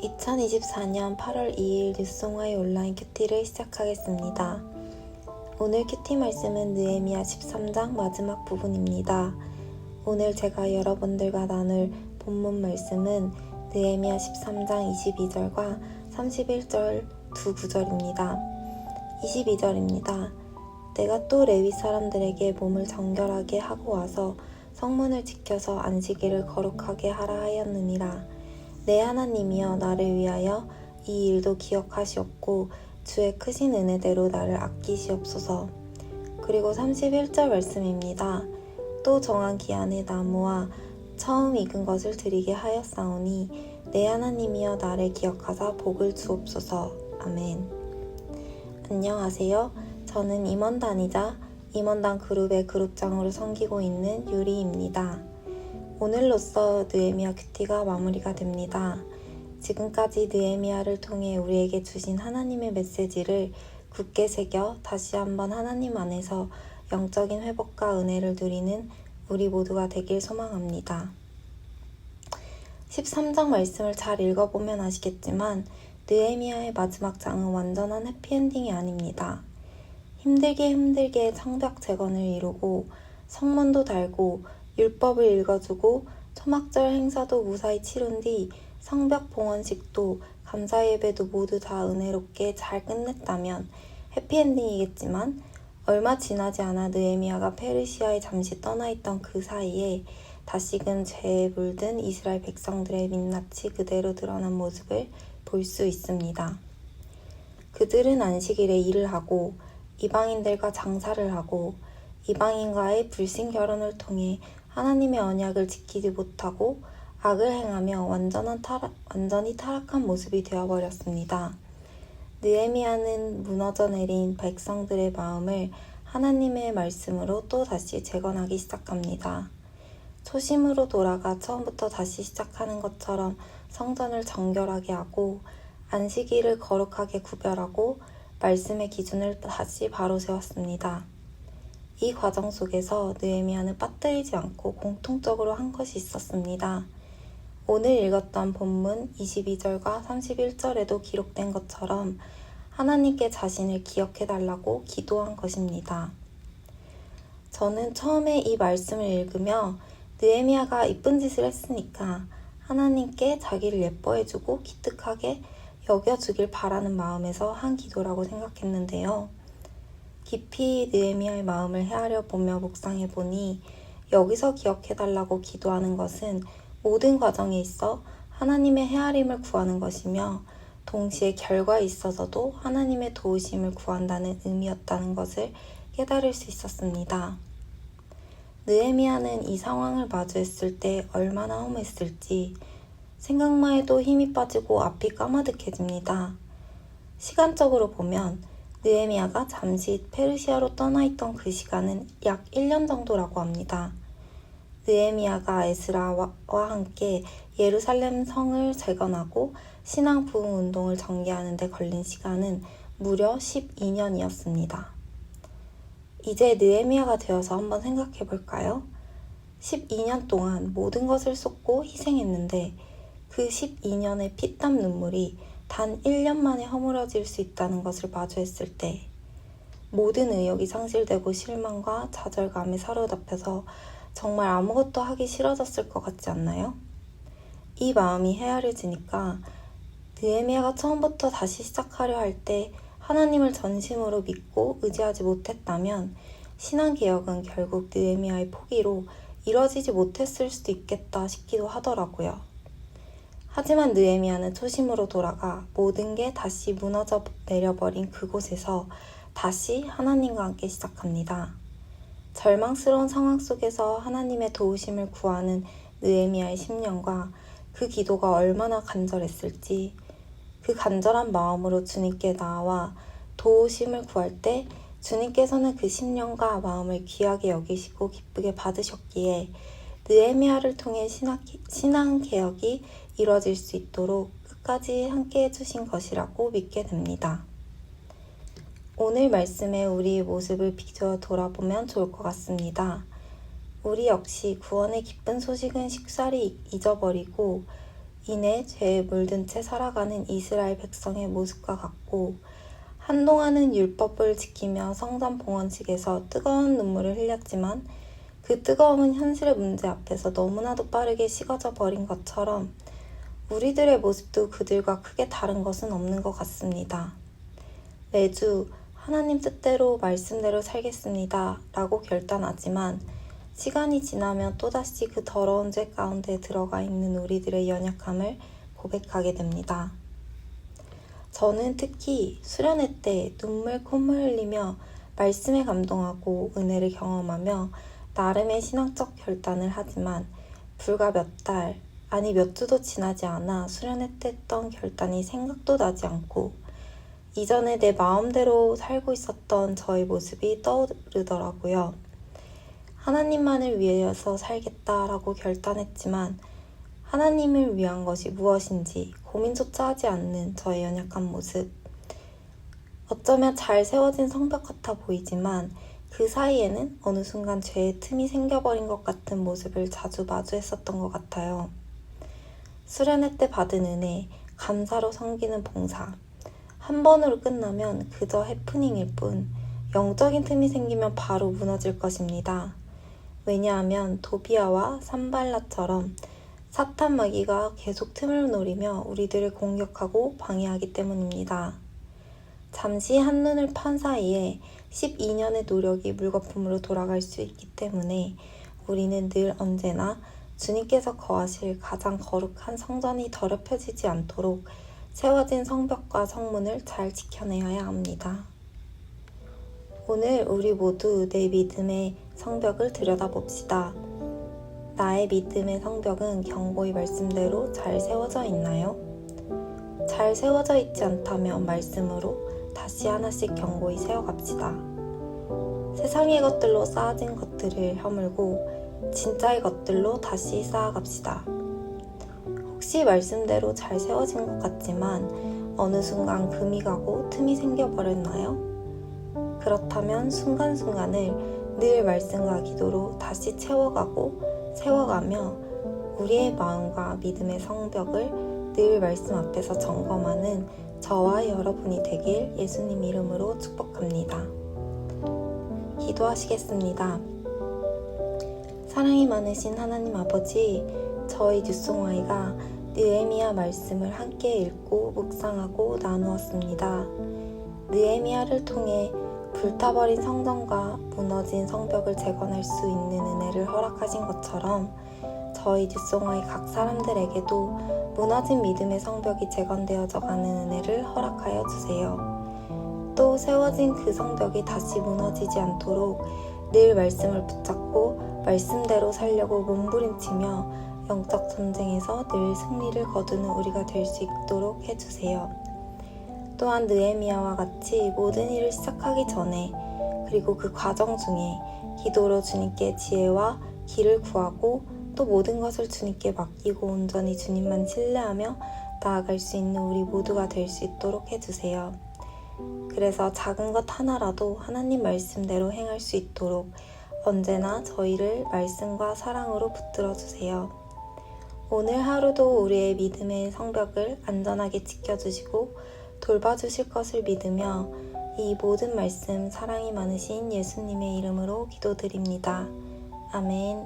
2024년 8월 2일 뉴스송화의 온라인 큐티를 시작하겠습니다. 오늘 큐티 말씀은 느헤미야 13장 마지막 부분입니다. 오늘 제가 여러분들과 나눌 본문 말씀은 느헤미야 13장 22절과 31절 두 구절입니다. 22절입니다. 내가 또 레위 사람들에게 몸을 정결하게 하고 와서 성문을 지켜서 안식일을 거룩하게 하라 하였느니라. 내 하나님이여 나를 위하여 이 일도 기억하시옵고 주의 크신 은혜대로 나를 아끼시옵소서. 그리고 31절 말씀입니다. 또 정한 기한에 나무와 처음 익은 것을 드리게 하였사오니 내 하나님이여 나를 기억하사 복을 주옵소서. 아멘. 안녕하세요. 저는 임원단이자 임원단 그룹의 그룹장으로 섬기고 있는 유리입니다. 오늘로써 느헤미야 큐티가 마무리가 됩니다. 지금까지 느헤미야를 통해 우리에게 주신 하나님의 메시지를 굳게 새겨 다시 한번 하나님 안에서 영적인 회복과 은혜를 누리는 우리 모두가 되길 소망합니다. 13장 말씀을 잘 읽어보면 아시겠지만 느헤미야의 마지막 장은 완전한 해피엔딩이 아닙니다. 힘들게 성벽 재건을 이루고 성문도 달고 율법을 읽어주고 초막절 행사도 무사히 치룬 뒤 성벽 봉헌식도 감사예배도 모두 다 은혜롭게 잘 끝냈다면 해피엔딩이겠지만 얼마 지나지 않아 느헤미야가 페르시아에 잠시 떠나있던 그 사이에 다시금 죄에 물든 이스라엘 백성들의 민낯이 그대로 드러난 모습을 볼 수 있습니다. 그들은 안식일에 일을 하고 이방인들과 장사를 하고 이방인과의 불신 결혼을 통해 하나님의 언약을 지키지 못하고 악을 행하며 완전히 타락한 모습이 되어버렸습니다. 느헤미야는 무너져 내린 백성들의 마음을 하나님의 말씀으로 또 다시 재건하기 시작합니다. 초심으로 돌아가 처음부터 다시 시작하는 것처럼 성전을 정결하게 하고 안식일을 거룩하게 구별하고 말씀의 기준을 다시 바로 세웠습니다. 이 과정 속에서 느헤미야는 빠뜨리지 않고 공통적으로 한 것이 있었습니다. 오늘 읽었던 본문 22절과 31절에도 기록된 것처럼 하나님께 자신을 기억해달라고 기도한 것입니다. 저는 처음에 이 말씀을 읽으며 느헤미야가 이쁜 짓을 했으니까 하나님께 자기를 예뻐해주고 기특하게 여겨주길 바라는 마음에서 한 기도라고 생각했는데요. 깊이 느헤미야의 마음을 헤아려 보며 묵상해 보니 여기서 기억해달라고 기도하는 것은 모든 과정에 있어 하나님의 헤아림을 구하는 것이며 동시에 결과에 있어서도 하나님의 도우심을 구한다는 의미였다는 것을 깨달을 수 있었습니다. 느헤미야는 이 상황을 마주했을 때 얼마나 허무했을지 생각만 해도 힘이 빠지고 앞이 까마득해집니다. 시간적으로 보면 느헤미야가 잠시 페르시아로 떠나있던 그 시간은 약 1년 정도라고 합니다. 느헤미야가 에스라와 함께 예루살렘 성을 재건하고 신앙 부흥 운동을 전개하는 데 걸린 시간은 무려 12년이었습니다. 이제 느헤미야가 되어서 한번 생각해 볼까요? 12년 동안 모든 것을 쏟고 희생했는데 그 12년의 피땀 눈물이 단 1년 만에 허물어질 수 있다는 것을 마주했을 때 모든 의욕이 상실되고 실망과 좌절감에 사로잡혀서 정말 아무것도 하기 싫어졌을 것 같지 않나요? 이 마음이 헤아려지니까 느헤미야가 처음부터 다시 시작하려 할 때 하나님을 전심으로 믿고 의지하지 못했다면 신앙개혁은 결국 느헤미야의 포기로 이뤄지지 못했을 수도 있겠다 싶기도 하더라고요. 하지만 느헤미야는 초심으로 돌아가 모든 게 다시 무너져 내려버린 그곳에서 다시 하나님과 함께 시작합니다. 절망스러운 상황 속에서 하나님의 도우심을 구하는 느헤미야의 심령과 그 기도가 얼마나 간절했을지 그 간절한 마음으로 주님께 나아와 도우심을 구할 때 주님께서는 그 심령과 마음을 귀하게 여기시고 기쁘게 받으셨기에 느헤미야를 통해 신앙개혁이 이뤄질 수 있도록 끝까지 함께 해주신 것이라고 믿게 됩니다. 오늘 말씀에 우리의 모습을 비추어 돌아보면 좋을 것 같습니다. 우리 역시 구원의 기쁜 소식은 쉽사리 잊어버리고 인해 죄에 물든 채 살아가는 이스라엘 백성의 모습과 같고, 한동안은 율법을 지키며 성전 봉헌식에서 뜨거운 눈물을 흘렸지만 그 뜨거움은 현실의 문제 앞에서 너무나도 빠르게 식어져 버린 것처럼 우리들의 모습도 그들과 크게 다른 것은 없는 것 같습니다. 매주 하나님 뜻대로 말씀대로 살겠습니다 라고 결단하지만 시간이 지나면 또다시 그 더러운 죄 가운데 들어가 있는 우리들의 연약함을 고백하게 됩니다. 저는 특히 수련회 때 눈물 콧물 흘리며 말씀에 감동하고 은혜를 경험하며 나름의 신앙적 결단을 하지만 불과 몇 달, 아니 몇 주도 지나지 않아 수련회 때 했던 결단이 생각도 나지 않고 이전에 내 마음대로 살고 있었던 저의 모습이 떠오르더라고요. 하나님만을 위해서 살겠다라고 결단했지만 하나님을 위한 것이 무엇인지 고민조차 하지 않는 저의 연약한 모습. 어쩌면 잘 세워진 성벽 같아 보이지만 그 사이에는 어느 순간 죄의 틈이 생겨버린 것 같은 모습을 자주 마주했었던 것 같아요. 수련회 때 받은 은혜, 감사로 섬기는 봉사. 한 번으로 끝나면 그저 해프닝일 뿐 영적인 틈이 생기면 바로 무너질 것입니다. 왜냐하면 도비아와 산발라처럼 사탄 마귀가 계속 틈을 노리며 우리들을 공격하고 방해하기 때문입니다. 잠시 한눈을 판 사이에 12년의 노력이 물거품으로 돌아갈 수 있기 때문에 우리는 늘 언제나 주님께서 거하실 가장 거룩한 성전이 더럽혀지지 않도록 세워진 성벽과 성문을 잘 지켜내야 합니다. 오늘 우리 모두 내 믿음의 성벽을 들여다봅시다. 나의 믿음의 성벽은 경고의 말씀대로 잘 세워져 있나요? 잘 세워져 있지 않다면 말씀으로 다시 하나씩 경고히 세워갑시다. 세상의 것들로 쌓아진 것들을 허물고 진짜의 것들로 다시 쌓아갑시다. 혹시 말씀대로 잘 세워진 것 같지만 어느 순간 금이 가고 틈이 생겨버렸나요? 그렇다면 순간순간을 늘 말씀과 기도로 다시 채워가고 세워가며 우리의 마음과 믿음의 성벽을 늘 말씀 앞에서 점검하는 저와 여러분이 되길 예수님 이름으로 축복합니다. 기도하시겠습니다. 사랑이 많으신 하나님 아버지, 저희 뉴송아이가 느헤미야 말씀을 함께 읽고 묵상하고 나누었습니다. 느헤미야를 통해 불타버린 성전과 무너진 성벽을 재건할 수 있는 은혜를 허락하신 것처럼 저희 뉴송아이 각 사람들에게도 무너진 믿음의 성벽이 재건되어져 가는 은혜를 허락하여 주세요. 또 세워진 그 성벽이 다시 무너지지 않도록 늘 말씀을 붙잡고 말씀대로 살려고 몸부림치며 영적 전쟁에서 늘 승리를 거두는 우리가 될 수 있도록 해주세요. 또한 느헤미야와 같이 모든 일을 시작하기 전에 그리고 그 과정 중에 기도로 주님께 지혜와 길을 구하고 또 모든 것을 주님께 맡기고 온전히 주님만 신뢰하며 나아갈 수 있는 우리 모두가 될 수 있도록 해주세요. 그래서 작은 것 하나라도 하나님 말씀대로 행할 수 있도록 언제나 저희를 말씀과 사랑으로 붙들어 주세요. 오늘 하루도 우리의 믿음의 성벽을 안전하게 지켜주시고 돌봐주실 것을 믿으며 이 모든 말씀 사랑이 많으신 예수님의 이름으로 기도드립니다. 아멘.